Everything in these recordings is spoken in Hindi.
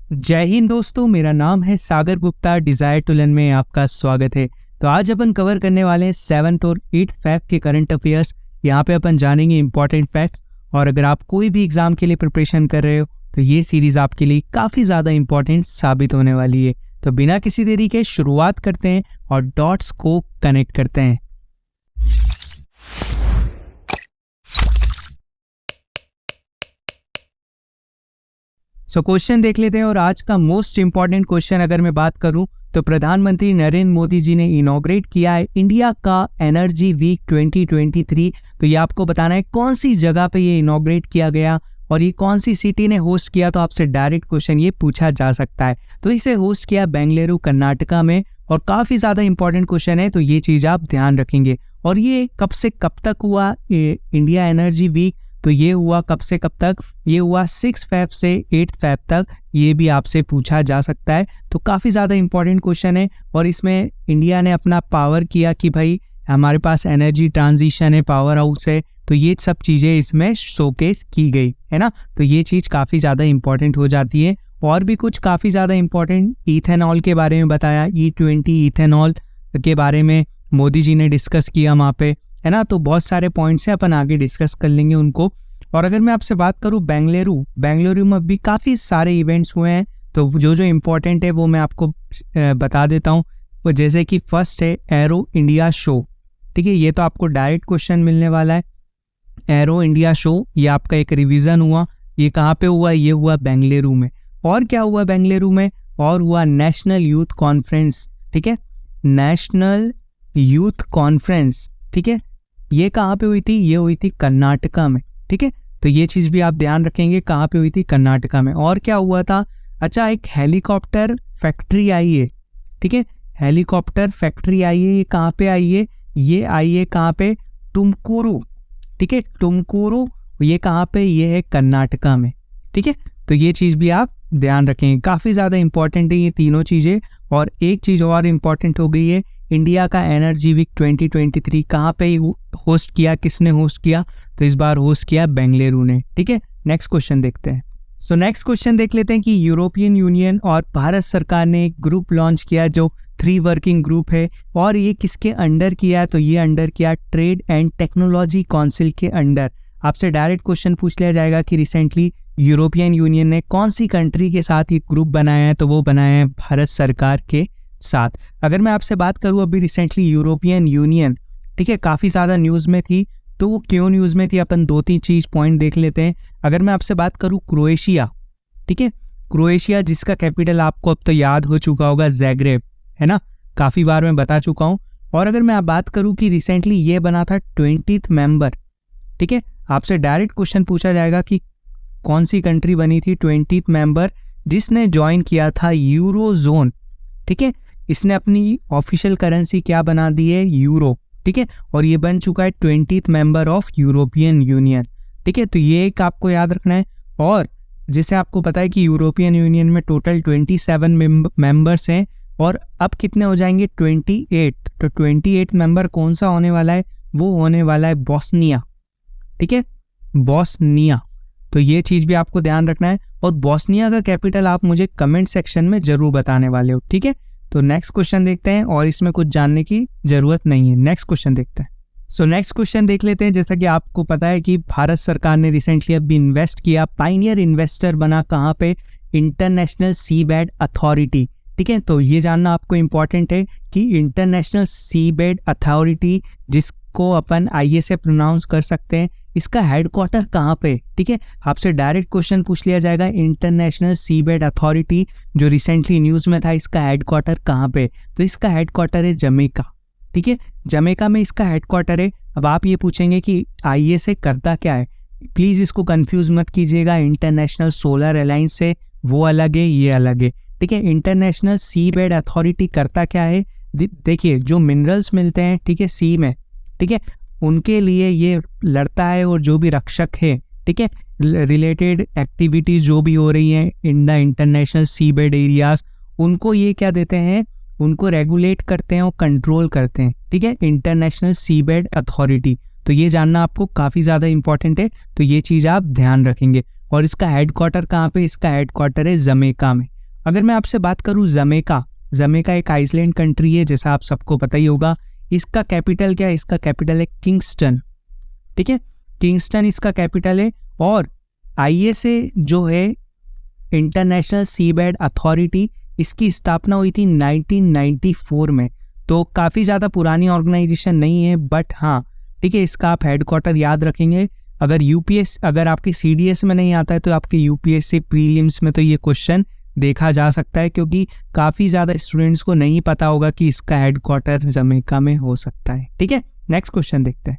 जय हिंद दोस्तों, मेरा नाम है सागर गुप्ता। डिजायर टू लर्न में आपका स्वागत है। तो आज अपन कवर करने वाले हैं 7th और 8th फैब के करंट अफेयर्स। यहाँ पे अपन जानेंगे इंपॉर्टेंट फैक्ट्स। और अगर आप कोई भी एग्जाम के लिए प्रिपरेशन कर रहे हो तो ये सीरीज आपके लिए काफ़ी ज़्यादा इंपॉर्टेंट साबित होने वाली है। तो बिना किसी देरी के शुरुआत करते हैं और डॉट्स को कनेक्ट करते हैं। सो क्वेश्चन देख लेते हैं। और आज का मोस्ट इंपॉर्टेंट क्वेश्चन अगर मैं बात करूं तो प्रधानमंत्री नरेंद्र मोदी जी ने इनॉग्रेट किया है इंडिया का एनर्जी वीक 2023। तो ये आपको बताना है कौन सी जगह पे ये इनॉग्रेट किया गया और ये कौन सी सिटी ने होस्ट किया। तो आपसे डायरेक्ट क्वेश्चन ये पूछा जा सकता है। तो इसे होस्ट किया बेंगलुरु कर्नाटका में। और काफ़ी ज़्यादा इंपॉर्टेंट क्वेश्चन है, तो ये चीज़ आप ध्यान रखेंगे। और ये कब से कब तक हुआ इंडिया एनर्जी वीक? तो ये हुआ कब से कब तक? ये हुआ 6 फैब से 8 फैब तक। ये भी आपसे पूछा जा सकता है। तो काफ़ी ज़्यादा इंपॉर्टेंट क्वेश्चन है। और इसमें इंडिया ने अपना पावर किया कि भाई हमारे पास एनर्जी ट्रांजिशन है, पावर हाउस है। तो ये सब चीज़ें इसमें शोकेस की गई है ना। तो ये चीज़ काफ़ी ज़्यादा इंपॉर्टेंट हो जाती है। और भी कुछ काफ़ी ज़्यादा इंपॉर्टेंट इथेनॉल के बारे में बताया। E20 इथेनॉल के बारे में मोदी जी ने डिस्कस किया वहाँ पे, है ना। तो बहुत सारे पॉइंट्स हैं, अपन आगे डिस्कस कर लेंगे उनको। और अगर मैं आपसे बात करूं बेंगलुरु में भी काफ़ी सारे इवेंट्स हुए हैं। तो जो इम्पोर्टेंट है वो मैं आपको बता देता हूं। वो जैसे कि फर्स्ट है एरो इंडिया शो। ठीक है, ये तो आपको डायरेक्ट क्वेश्चन मिलने वाला है। एरो इंडिया शो, ये आपका एक रिवीजन हुआ। ये कहाँ पे हुआ? ये हुआ बेंगलुरु में। और क्या हुआ बेंगलुरु में? और हुआ नेशनल यूथ कॉन्फ्रेंस। ठीक है, नेशनल यूथ कॉन्फ्रेंस। ठीक है, ये कहाँ पे हुई थी? ये हुई थी कर्नाटका में। ठीक है, तो ये चीज़ भी आप ध्यान रखेंगे, कहाँ पे हुई थी? कर्नाटका में। और क्या हुआ था? अच्छा, एक हेलीकॉप्टर फैक्ट्री आई है। ठीक है, हेलीकॉप्टर फैक्ट्री आई है। ये कहाँ पे आई है? ये आई है कहाँ पे? तुमकुरू। ठीक है, तुमकुरू। ये कहाँ पे? ये है कर्नाटका में। ठीक है, तो ये चीज़ भी आप ध्यान रखेंगे, काफ़ी ज़्यादा इंपॉर्टेंट है ये तीनों चीज़ें। और एक चीज़ और इम्पॉर्टेंट हो गई है, इंडिया का एनर्जी वीक 2023 कहाँ पे होस्ट किया? किसने होस्ट किया? तो इस बार होस्ट किया बेंगलुरु ने। ठीक है, नेक्स्ट क्वेश्चन देखते हैं। सो नेक्स्ट क्वेश्चन देख लेते हैं कि यूरोपियन यूनियन और भारत सरकार ने एक ग्रुप लॉन्च किया जो 3 वर्किंग ग्रुप है। और ये किसके अंडर किया? तो ये अंडर किया ट्रेड एंड टेक्नोलॉजी काउंसिल के अंडर। आपसे डायरेक्ट क्वेश्चन पूछ लिया जाएगा कि रिसेंटली यूरोपियन यूनियन ने कौन सी कंट्री के साथ ये ग्रुप बनाया है? तो वो बनाया है भारत सरकार के साथ। अगर मैं आपसे बात करूँ अभी रिसेंटली यूरोपियन यूनियन, ठीक है, काफ़ी ज़्यादा न्यूज़ में थी। तो वो क्यों न्यूज़ में थी? अपन 2-3 चीज़ पॉइंट देख लेते हैं। अगर मैं आपसे बात करूँ क्रोएशिया, ठीक है, क्रोएशिया जिसका कैपिटल आपको अब तो याद हो चुका होगा, ज़ैग्रेब, है ना। काफ़ी बार मैं बता चुका हूँ। और अगर मैं बात करूँ कि रिसेंटली ये बना था 20th मेंबर। ठीक है, आपसे डायरेक्ट क्वेश्चन पूछा जाएगा कि कौन सी कंट्री बनी थी 20th मेंबर जिसने ज्वाइन किया था यूरो जोन। ठीक है, इसने अपनी ऑफिशियल करेंसी क्या बना दी है? यूरो। ठीक है, और ये बन चुका है 20th member of European union. ठीक है, तो ये एक आपको याद रखना है। और जैसे आपको पता है कि यूरोपियन यूनियन में टोटल 27 मेंबर्स हैं और अब कितने हो जाएंगे? 28। तो 28 मेंबर कौन सा होने वाला है? वो होने वाला है बॉस्निया। ठीक है, बॉस्निया। तो ये चीज़ भी आपको ध्यान रखना है। और बॉस्निया का कैपिटल आप मुझे कमेंट सेक्शन में ज़रूर बताने वाले हो। ठीक है, तो नेक्स्ट क्वेश्चन देखते हैं। और इसमें कुछ जानने की ज़रूरत नहीं है। नेक्स्ट क्वेश्चन देखते हैं। सो नेक्स्ट क्वेश्चन देख लेते हैं। जैसा कि आपको पता है कि भारत सरकार ने रिसेंटली अभी इन्वेस्ट किया, पाइनियर इन्वेस्टर बना कहाँ पे? International seabed authority. ठीक है, तो ये जानना आपको इम्पॉर्टेंट है कि इंटरनेशनल सीबेड अथॉरिटी, जिसको अपन ISA प्रोनाउंस कर सकते हैं, इसका हेडक्वार्टर कहाँ पे? ठीक है, आपसे डायरेक्ट क्वेश्चन पूछ लिया जाएगा इंटरनेशनल सीबेड अथॉरिटी जो रिसेंटली न्यूज़ में था, इसका हेडक्वार्टर कहाँ पे? तो इसका हेडक्वार्टर है जमैका। ठीक है, जमैका में इसका हेडक्वार्टर है। अब आप ये पूछेंगे कि ISA करता क्या है? प्लीज़ इसको कंफ्यूज मत कीजिएगा इंटरनेशनल सोलर अलायंस से, वो अलग है, ये अलग है। ठीक है, इंटरनेशनल सीबेड अथॉरिटी करता क्या है? देखिए, जो मिनरल्स मिलते हैं, ठीक है, सी में, ठीक है, उनके लिए ये लड़ता है। और जो भी रक्षक है, ठीक है, रिलेटेड एक्टिविटीज़ जो भी हो रही हैं in the international seabed areas, उनको ये क्या देते हैं? उनको रेगुलेट करते हैं और कंट्रोल करते हैं। ठीक है, इंटरनेशनल सीबेड अथॉरिटी। तो ये जानना आपको काफ़ी ज़्यादा इंपॉर्टेंट है। तो ये चीज़ आप ध्यान रखेंगे। और इसका हेडक्वार्टर कहाँ पे? इसका हेडक्वार्टर है जमैका में। अगर मैं आपसे बात करूँ जमैका एक आइसलैंड कंट्री है, जैसा आप सबको पता ही होगा। इसका कैपिटल क्या है? इसका कैपिटल है किंगस्टन। ठीक है, किंगस्टन इसका कैपिटल है। और ISA जो है इंटरनेशनल सीबेड अथॉरिटी, इसकी स्थापना हुई थी 1994 में। तो काफ़ी ज़्यादा पुरानी ऑर्गेनाइजेशन नहीं है, बट हाँ ठीक है, इसका आप हेडक्वार्टर याद रखेंगे। अगर आपकी CDS में नहीं आता है तो आपके UPSC प्रीलिम्स में तो ये क्वेश्चन देखा जा सकता है, क्योंकि काफ़ी ज़्यादा स्टूडेंट्स को नहीं पता होगा कि इसका हेडक्वार्टर जमैका में हो सकता है। ठीक है, नेक्स्ट क्वेश्चन देखते हैं।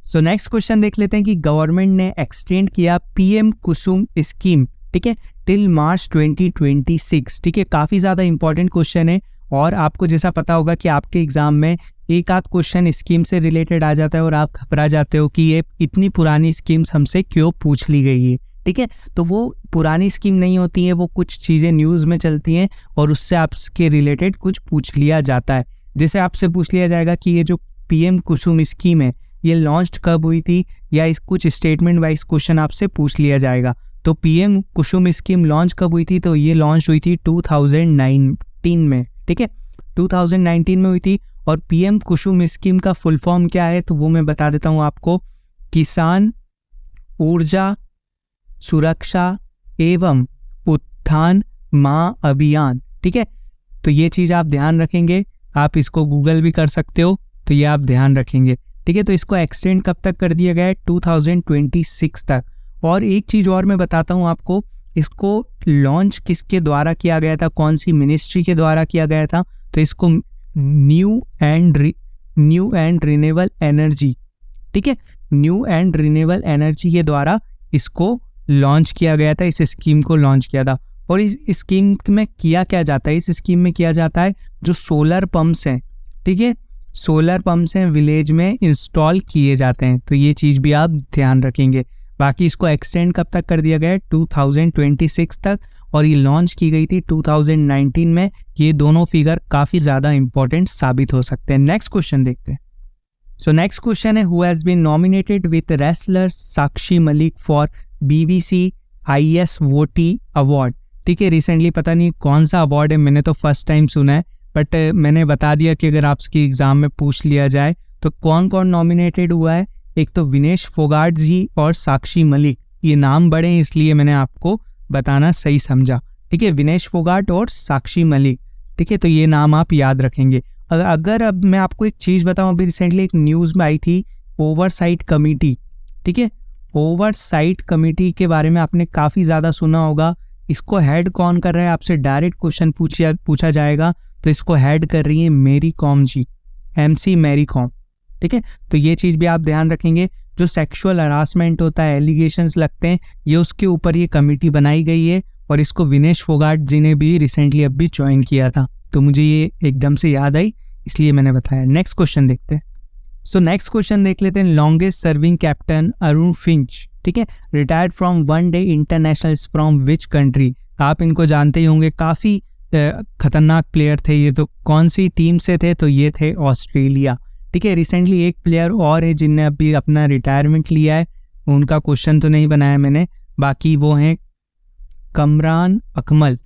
सो नेक्स्ट क्वेश्चन देख लेते हैं कि गवर्नमेंट ने एक्सटेंड किया PM कुसुम स्कीम, ठीक है, टिल मार्च 2026। ठीक है, काफ़ी ज़्यादा इंपॉर्टेंट क्वेश्चन है। और आपको जैसा पता होगा कि आपके एग्जाम में एक आध क्वेश्चन स्कीम से रिलेटेड आ जाता है और आप घबरा जाते हो कि ये इतनी पुरानी स्कीम्स हमसे क्यों पूछ ली गई है। ठीक है, तो वो पुरानी स्कीम नहीं होती है, वो कुछ चीज़ें न्यूज़ में चलती हैं और उससे आपके रिलेटेड कुछ पूछ लिया जाता है। जैसे आपसे पूछ लिया जाएगा कि ये जो PM कुसुम स्कीम है ये लॉन्च कब हुई थी, या इस कुछ स्टेटमेंट वाइज क्वेश्चन आपसे पूछ लिया जाएगा। तो PM कुसुम स्कीम लॉन्च कब हुई थी? तो ये लॉन्च हुई थी 2019 में। ठीक है, 2019 में हुई थी। और PM कुसुम स्कीम का फुल फॉर्म क्या है तो वो मैं बता देता हूँ आपको। किसान ऊर्जा सुरक्षा एवं उत्थान महाअभियान। ठीक है, तो ये चीज़ आप ध्यान रखेंगे। आप इसको गूगल भी कर सकते हो, तो ये आप ध्यान रखेंगे। ठीक है, तो इसको एक्सटेंड कब तक कर दिया गया है? 2026 तक। और एक चीज़ और मैं बताता हूँ आपको, इसको लॉन्च किसके द्वारा किया गया था, कौन सी मिनिस्ट्री के द्वारा किया गया था? तो इसको न्यू एंड रिन्यूएबल एनर्जी, ठीक है, न्यू एंड रिन्यूएबल एनर्जी के द्वारा इसको लॉन्च किया गया था, इस स्कीम को लॉन्च किया था। और इस स्कीम में किया क्या जाता है? इस स्कीम में किया जाता है जो सोलर पंप्स हैं, ठीक है, सोलर पंप्स हैं विलेज में इंस्टॉल किए जाते हैं। तो ये चीज़ भी आप ध्यान रखेंगे। बाकी इसको एक्सटेंड कब तक कर दिया गया है? 2026 तक। और ये लॉन्च की गई थी 2019 में। ये दोनों फिगर काफ़ी ज़्यादा इंपॉर्टेंट साबित हो सकते हैं। नेक्स्ट क्वेश्चन देखते हैं। सो नेक्स्ट क्वेश्चन है, who has been nominated with wrestler Sakshi Malik for BBC IS VOTY award. ठीक है, रिसेंटली पता नहीं कौन सा अवार्ड है, मैंने तो फर्स्ट टाइम सुना है, बट मैंने बता दिया कि अगर आपकी एग्ज़ाम में पूछ लिया जाए तो कौन कौन नॉमिनेटेड हुआ है। एक तो विनेश फोगाट जी और साक्षी मलिक, ये नाम बड़े हैं इसलिए मैंने आपको बताना सही समझा। ठीक है, विनेश फोगाट और साक्षी मलिक। ठीक है, तो ये नाम आप याद रखेंगे। अगर अब मैं आपको एक चीज़ बताऊं, अभी रिसेंटली एक न्यूज़ में आई थी ओवरसाइट कमेटी। ठीक है, ओवरसाइट कमेटी के बारे में आपने काफ़ी ज़्यादा सुना होगा। इसको हेड कौन कर रहा है? आपसे डायरेक्ट क्वेश्चन पूछा जाएगा तो इसको हेड कर रही है मैरी कॉम जी, MC मैरी कॉम। ठीक है, तो ये चीज़ भी आप ध्यान रखेंगे। जो सेक्सुअल हरासमेंट होता है, एलिगेशंस लगते हैं, ये उसके ऊपर ये कमेटी बनाई गई है। और इसको विनेश फोगाट जी ने भी रिसेंटली अभी ज्वाइन किया था, तो मुझे ये एकदम से याद आई इसलिए मैंने बताया। नेक्स्ट क्वेश्चन देखते हैं। सो नेक्स्ट क्वेश्चन देख लेते हैं। Longest serving captain Arun Finch, ठीक है, retired from one day international from which country? आप इनको जानते ही होंगे, काफ़ी खतरनाक प्लेयर थे ये। तो कौन सी टीम से थे? तो ये थे ऑस्ट्रेलिया। ठीक है, रिसेंटली एक प्लेयर और है जिनने अभी अपना रिटायरमेंट लिया है, उनका क्वेश्चन तो नहीं बनाया मैंने, बाकी वो हैं कमरान अकमल।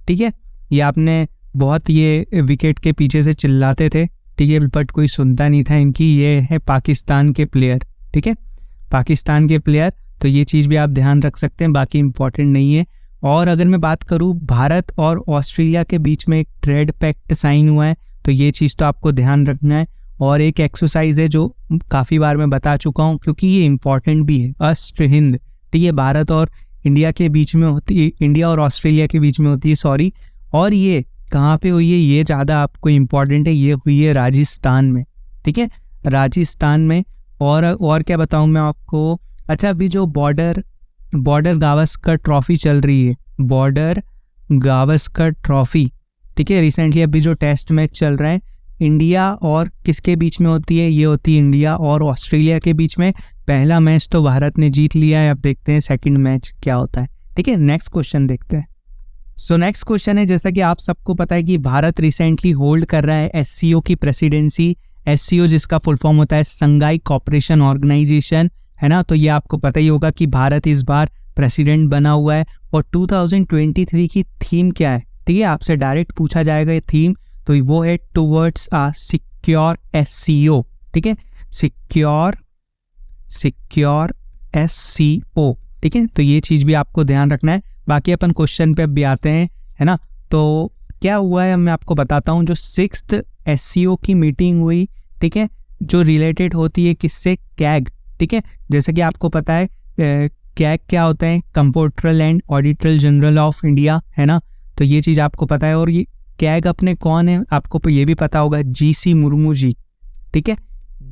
ठीक है, ये आपने बहुत ये विकेट के पीछे से चिल्लाते थे, ठीक है, बट कोई सुनता नहीं था इनकी। ये है पाकिस्तान के प्लेयर। ठीक है, पाकिस्तान के प्लेयर, तो ये चीज़ भी आप ध्यान रख सकते हैं, बाकी इंपॉर्टेंट नहीं है। और अगर मैं बात करूँ, भारत और ऑस्ट्रेलिया के बीच में एक ट्रेड पैक्ट साइन हुआ है, तो ये चीज़ तो आपको ध्यान रखना है। और एक एक्सरसाइज है जो काफ़ी बार मैं बता चुका हूँ क्योंकि ये इंपॉर्टेंट भी है, अष्ट हिंद। ठीक है, भारत और इंडिया के बीच में होती है, इंडिया और ऑस्ट्रेलिया के बीच में होती है, सॉरी। और ये कहाँ पे हुई है, ये ज़्यादा आपको इम्पॉर्टेंट है। ये हुई है राजस्थान में। ठीक है, राजस्थान में। और क्या बताऊँ मैं आपको? अच्छा, अभी जो बॉर्डर गावस्कर ट्रॉफी चल रही है, बॉर्डर गावस्कर ट्रॉफी, ठीक है, रिसेंटली अभी जो टेस्ट मैच चल रहा है, इंडिया और किसके बीच में होती है? ये होती है इंडिया और ऑस्ट्रेलिया के बीच में। पहला मैच तो भारत ने जीत लिया है, अब देखते हैं सेकंड मैच क्या होता है। ठीक है, नेक्स्ट क्वेश्चन देखते हैं। सो नेक्स्ट क्वेश्चन है, जैसा कि आप सबको पता है कि भारत रिसेंटली होल्ड कर रहा है SCO की प्रेसिडेंसी। SCO जिसका फुल फॉर्म होता है संघाई कोऑपरेशन ऑर्गेनाइजेशन, है ना। तो ये आपको पता ही होगा कि भारत इस बार प्रेसिडेंट बना हुआ है। और 2023 की थीम क्या है? ठीक ठीक है, आपसे डायरेक्ट पूछा जाएगा ये थीम, तो वो है टुवर्ड्स अ सिक्योर SCO, ठीक है, सिक्योर SCO, ठीक है। तो ये चीज़ भी आपको ध्यान रखना है। बाकी अपन क्वेश्चन पे भी आते हैं, है ना। तो क्या हुआ है मैं आपको बताता हूँ। जो 6th SCO की मीटिंग हुई, ठीक है, जो रिलेटेड होती है किससे, कैग, ठीक है। जैसे कि आपको पता है कैग क्या होता है, comptroller and auditor general of India, है ना। तो ये चीज़ आपको पता है। और ये कैग अपने कौन है, आपको ये भी पता होगा, GC मुर्मू जी, ठीक है,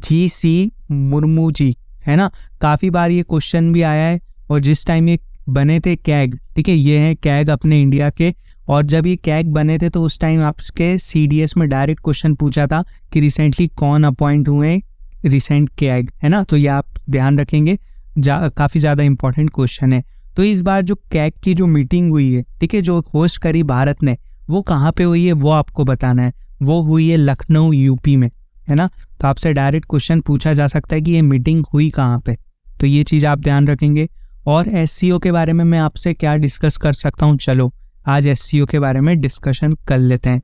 GC मुर्मू जी, है ना। काफ़ी बार ये क्वेश्चन भी आया है। और जिस टाइम ये बने थे कैग, ठीक है, ये हैं कैग अपने इंडिया के। और जब ये कैग बने थे तो उस टाइम आपके CDS में डायरेक्ट क्वेश्चन पूछा था कि रिसेंटली कौन अपॉइंट हुए रिसेंट कैग, है ना। तो ये आप ध्यान रखेंगे, काफ़ी ज़्यादा इंपॉर्टेंट क्वेश्चन है। तो इस बार जो कैग की जो मीटिंग हुई है, ठीक है, जो होस्ट करी भारत ने, वो कहाँ पे हुई है वो आपको बताना है। वो हुई है लखनऊ UP में, है ना। तो आपसे डायरेक्ट क्वेश्चन पूछा जा सकता है कि ये मीटिंग हुई कहाँ पे, तो ये चीज़ आप ध्यान रखेंगे। और SCO के बारे में मैं आपसे क्या डिस्कस कर सकता हूँ, चलो आज SCO के बारे में डिस्कशन कर लेते हैं।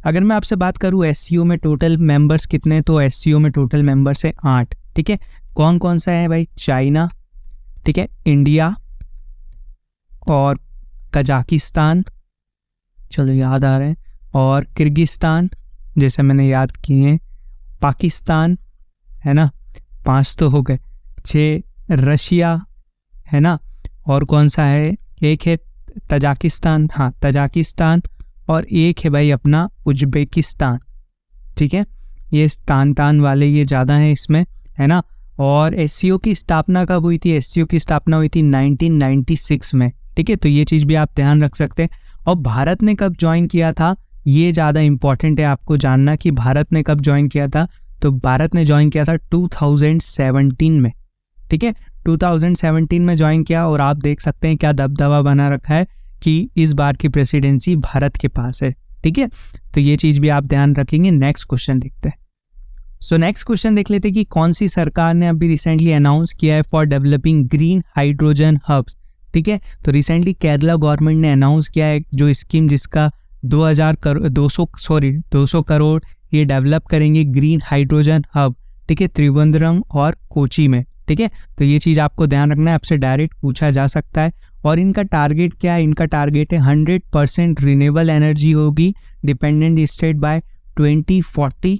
अगर मैं आपसे बात करूँ SCO में टोटल मेंबर्स कितने, तो SCO में टोटल मेंबर्स है 8, ठीक है। कौन कौन सा है भाई, चाइना, ठीक है, इंडिया और कजाकिस्तान, चलो याद आ रहे हैं, और किर्गिस्तान, जैसे मैंने याद किए हैं, पाकिस्तान, है ना, 5 तो हो गए, 6 रशिया, है ना, और कौन सा है, एक है तजाकिस्तान, हाँ तजाकिस्तान, और एक है भाई अपना उज्बेकिस्तान, ठीक है। ये तान वाले ये ज़्यादा हैं इसमें, है ना। और SCO की स्थापना कब हुई थी, SCO की स्थापना हुई थी 1996 में, ठीक है। तो ये चीज़ भी आप ध्यान रख सकते हैं। और भारत ने कब ज्वाइन किया था, ये ज़्यादा इंपॉर्टेंट है आपको जानना कि भारत ने कब ज्वाइन किया था। तो भारत ने ज्वाइन किया था 2017 में, ठीक है, 2017 में ज्वाइन किया। और आप देख सकते हैं क्या दबदबा बना रखा है कि इस बार की प्रेसिडेंसी भारत के पास है, ठीक है। तो ये चीज़ भी आप ध्यान रखेंगे। नेक्स्ट क्वेश्चन देखते हैं। सो नेक्स्ट क्वेश्चन देख लेते हैं कि कौन सी सरकार ने अभी रिसेंटली अनाउंस किया है for developing green hydrogen hubs, ठीक है। तो रिसेंटली केरला गवर्नमेंट ने अनाउंस किया है जो स्कीम, जिसका 200 करोड़ ये डेवलप करेंगे ग्रीन हाइड्रोजन हब, ठीक है, त्रिवेंद्रम और कोची में, ठीक है। तो ये चीज़ आपको ध्यान रखना है, आपसे डायरेक्ट पूछा जा सकता है। और इनका टारगेट क्या है, इनका टारगेट है 100% रिन्यूएबल एनर्जी होगी डिपेंडेंट स्टेट बाय 2040,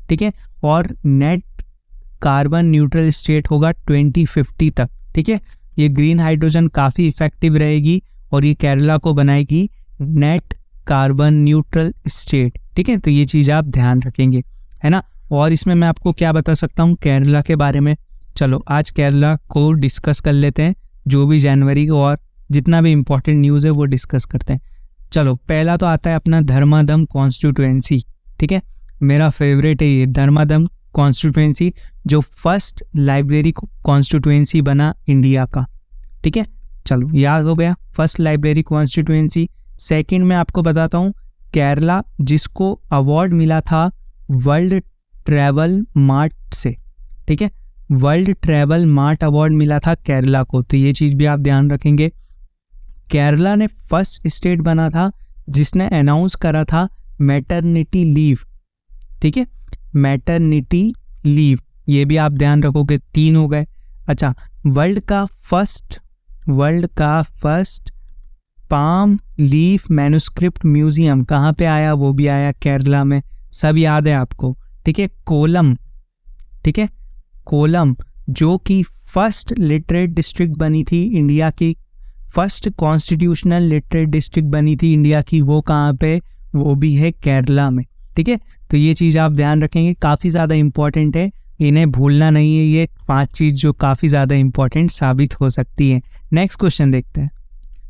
ठीक है, और नेट कार्बन न्यूट्रल स्टेट होगा 2050 तक, ठीक है। ये ग्रीन हाइड्रोजन काफ़ी इफेक्टिव रहेगी और ये केरला को बनाएगी नेट कार्बन न्यूट्रल स्टेट, ठीक है। तो ये चीज़ आप ध्यान रखेंगे, है ना। और इसमें मैं आपको क्या बता सकता हूँ केरला के बारे में, चलो आज केरला को डिस्कस कर लेते हैं, जो भी जनवरी को और जितना भी इम्पोर्टेंट न्यूज़ है वो डिस्कस करते हैं। चलो पहला तो आता है अपना धर्मादम कॉन्स्टिट्यूएंसी, ठीक है, मेरा फेवरेट है ये धर्मादम कॉन्स्टिट्यूएंसी, जो फर्स्ट लाइब्रेरी कॉन्स्टिट्यूएंसी बना इंडिया का, ठीक है। चलो याद हो गया, फर्स्ट लाइब्रेरी कॉन्स्टिट्यूएंसी। सेकंड में आपको बताता हूँ केरला, जिसको अवार्ड मिला था वर्ल्ड ट्रैवल मार्ट से, ठीक है, वर्ल्ड ट्रैवल मार्ट अवार्ड मिला था केरला को। तो ये चीज़ भी आप ध्यान रखेंगे। केरला ने फर्स्ट स्टेट बना था जिसने अनाउंस करा था मैटरनिटी लीव, ठीक है, मैटरनिटी लीव, ये भी आप ध्यान रखोगे। 3 हो गए। अच्छा, वर्ल्ड का first palm leaf manuscript museum कहाँ पे आया, वो भी आया केरला में, सब याद है आपको, ठीक है, कोलम, ठीक है, कोलम, जो कि फर्स्ट लिटरेट डिस्ट्रिक्ट बनी थी इंडिया की, फर्स्ट कॉन्स्टिट्यूशनल लिटरेट डिस्ट्रिक्ट बनी थी इंडिया की, वो कहाँ पे, वो भी है केरला में, ठीक है। तो ये चीज़ आप ध्यान रखेंगे, काफ़ी ज़्यादा इंपॉर्टेंट है, इन्हें भूलना नहीं है। ये 5 चीज़ जो काफ़ी ज़्यादा इंपॉर्टेंट साबित हो सकती है। नेक्स्ट क्वेश्चन देखते हैं।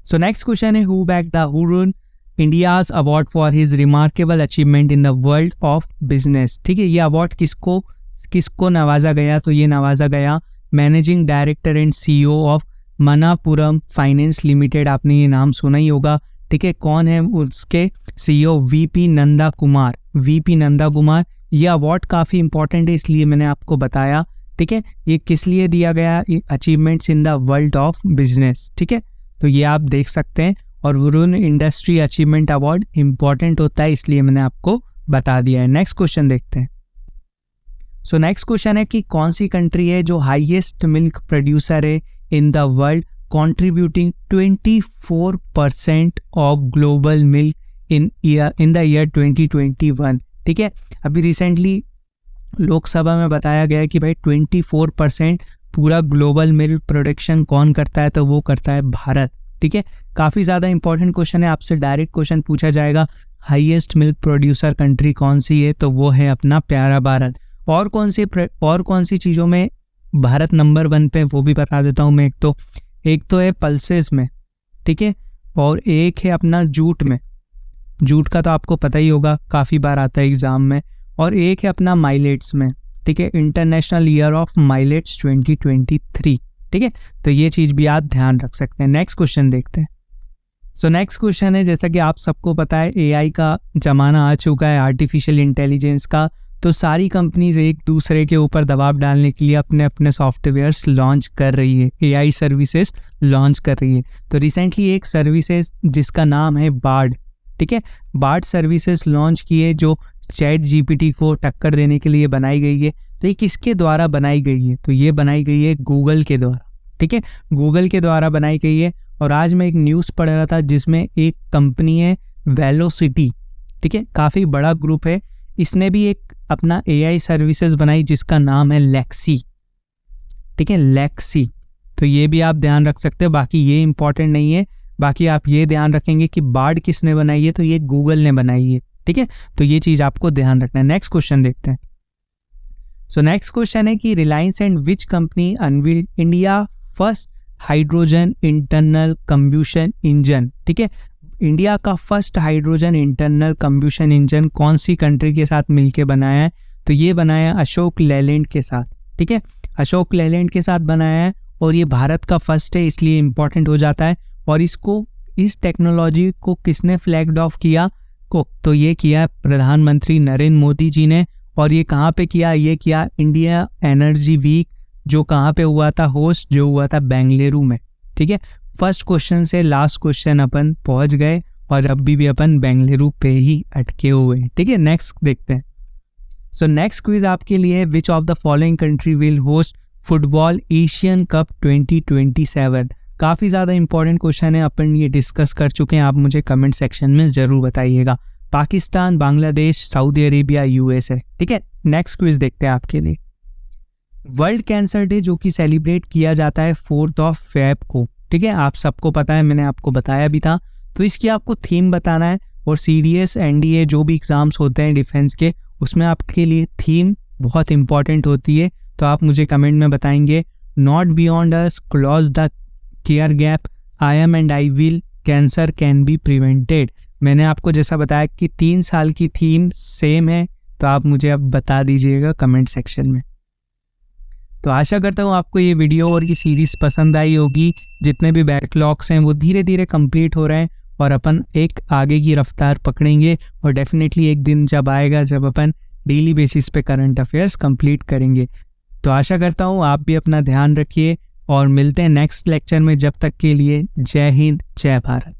सो नेक्स्ट क्वेश्चन है who back the Hurun India's award for his remarkable achievement in the world of business, ठीक है। ये अवार्ड किसको नवाजा गया, तो ये नवाजा गया managing director and CEO of Manappuram finance limited, आपने ये नाम सुना ही होगा, ठीक है। कौन है उसके CEO, VP Nanda Kumar, VP Nanda Kumar. ये अवार्ड काफ़ी इंपॉर्टेंट है, इसलिए मैंने आपको बताया, ठीक है। ये किस लिए दिया गया, achievements in the world of business, ठीक है। तो ये आप देख सकते हैं। और Hurun industry achievement award important होता है, इसलिए मैंने आपको बता दिया है। नेक्स्ट क्वेश्चन देखते हैं। सो नेक्स्ट क्वेश्चन है कि कौन सी कंट्री है जो हाईएस्ट मिल्क प्रोड्यूसर है in the world, contributing 24% of global milk in the year 2021। ठीक है, अभी रिसेंटली लोकसभा में बताया गया कि भाई 24% पूरा ग्लोबल मिल्क प्रोडक्शन कौन करता है, तो वो करता है भारत। ठीक है, काफ़ी ज़्यादा इंपॉर्टेंट क्वेश्चन है, आपसे डायरेक्ट क्वेश्चन पूछा जाएगा हाईएस्ट मिल्क प्रोड्यूसर कंट्री कौन सी है, तो वो है अपना प्यारा भारत। और कौन सी चीज़ों में भारत नंबर 1 पे, वो भी बता देता हूँ मैं। एक तो है पल्सेस में, ठीक है, और एक है अपना जूट में, जूट का तो आपको पता ही होगा, काफ़ी बार आता है एग्ज़ाम में, और एक है अपना माइलेट्स में। ठीक है, इंटरनेशनल ईयर ऑफ माइलेट्स 2023। ठीक है, तो ये चीज़ भी आप ध्यान रख सकते हैं। नेक्स्ट क्वेश्चन देखते हैं। सो नेक्स्ट क्वेश्चन है, जैसा कि आप सबको पता है एआई का ज़माना आ चुका है, आर्टिफिशियल इंटेलिजेंस का, तो सारी कंपनीज एक दूसरे के ऊपर दबाव डालने के लिए अपने अपने सॉफ्टवेयर्स लॉन्च कर रही है, एआई सर्विसेज लॉन्च कर रही है। तो रिसेंटली एक सर्विसेज जिसका नाम है बार्ड, ठीक है, बार्ड सर्विसेज लॉन्च की है, जो चैट जीपीटी को टक्कर देने के लिए बनाई गई है। तो ये किसके द्वारा बनाई गई है, तो ये बनाई गई है गूगल के द्वारा। ठीक है, गूगल के द्वारा बनाई गई है। और आज मैं एक न्यूज़ पढ़ रहा था जिसमें एक कंपनी है वेलोसिटी, ठीक है, काफ़ी बड़ा ग्रुप है, इसने भी एक अपना एआई सर्विसेज बनाई जिसका नाम है लेक्सी। ठीक है, लेक्सी, तो ये भी आप ध्यान रख सकते हो। बाकी ये इंपॉर्टेंट नहीं है, बाकी आप ये ध्यान रखेंगे कि बार्ड किसने बनाई है, तो ये गूगल ने बनाई है। ठीक है, तो ये चीज़ आपको ध्यान रखना है। नेक्स्ट क्वेश्चन देखते हैं। सो नेक्स्ट क्वेश्चन है कि Reliance and which company unveiled India first hydrogen internal combustion engine. ठीक है, इंडिया का first hydrogen internal combustion engine कौन सी कंट्री के साथ मिलके बनाया है, तो ये बनाया अशोक लेलैंड के साथ। ठीक है, अशोक लेलैंड के साथ बनाया है, और ये भारत का फर्स्ट है, इसलिए इम्पॉर्टेंट हो जाता है। और इस टेक्नोलॉजी को किसने फ्लैग्ड ऑफ किया, तो ये किया प्रधानमंत्री नरेंद्र मोदी जी ने। और ये कहाँ पे किया, ये किया इंडिया एनर्जी वीक, जो कहाँ पे हुआ था, होस्ट जो हुआ था बेंगलुरु में। ठीक है, फर्स्ट क्वेश्चन से लास्ट क्वेश्चन अपन पहुंच गए, और अभी भी अपन बेंगलुरु पे ही अटके हुए हैं। ठीक है, नेक्स्ट देखते हैं। सो नेक्स्ट क्विज आपके लिए, which of the following country will host football Asian cup 2027। काफ़ी ज़्यादा इंपॉर्टेंट क्वेश्चन है, अपन ये डिस्कस कर चुके हैं, आप मुझे कमेंट सेक्शन में ज़रूर बताइएगा। Pakistan, Bangladesh, Saudi Arabia, USA. ठीक है, नेक्स्ट क्विज देखते हैं आपके लिए। वर्ल्ड कैंसर डे जो कि सेलिब्रेट किया जाता है 4 फेब को। ठीक है, आप सबको पता है, मैंने आपको बताया भी था। तो इसकी आपको थीम बताना है, और सीडीएस एनडीए जो भी एग्ज़ाम्स होते हैं डिफेंस के, उसमें आपके लिए थीम बहुत इंपॉर्टेंट होती है। तो आप मुझे कमेंट में बताएंगे, not beyond us, close the care gap, I am and I will, cancer can be prevented. मैंने आपको जैसा बताया कि 3 साल की थीम सेम है, तो आप मुझे अब बता दीजिएगा कमेंट सेक्शन में। तो आशा करता हूँ आपको ये वीडियो और ये सीरीज़ पसंद आई होगी। जितने भी बैकलॉग्स हैं वो धीरे धीरे कंप्लीट हो रहे हैं, और अपन एक आगे की रफ्तार पकड़ेंगे, और डेफिनेटली एक दिन जब आएगा जब अपन डेली बेसिस पे करंट अफेयर्स कंप्लीट करेंगे। तो आशा करता हूँ आप भी अपना ध्यान रखिए, और मिलते हैं नेक्स्ट लेक्चर में। जब तक के लिए जय हिंद, जय भारत।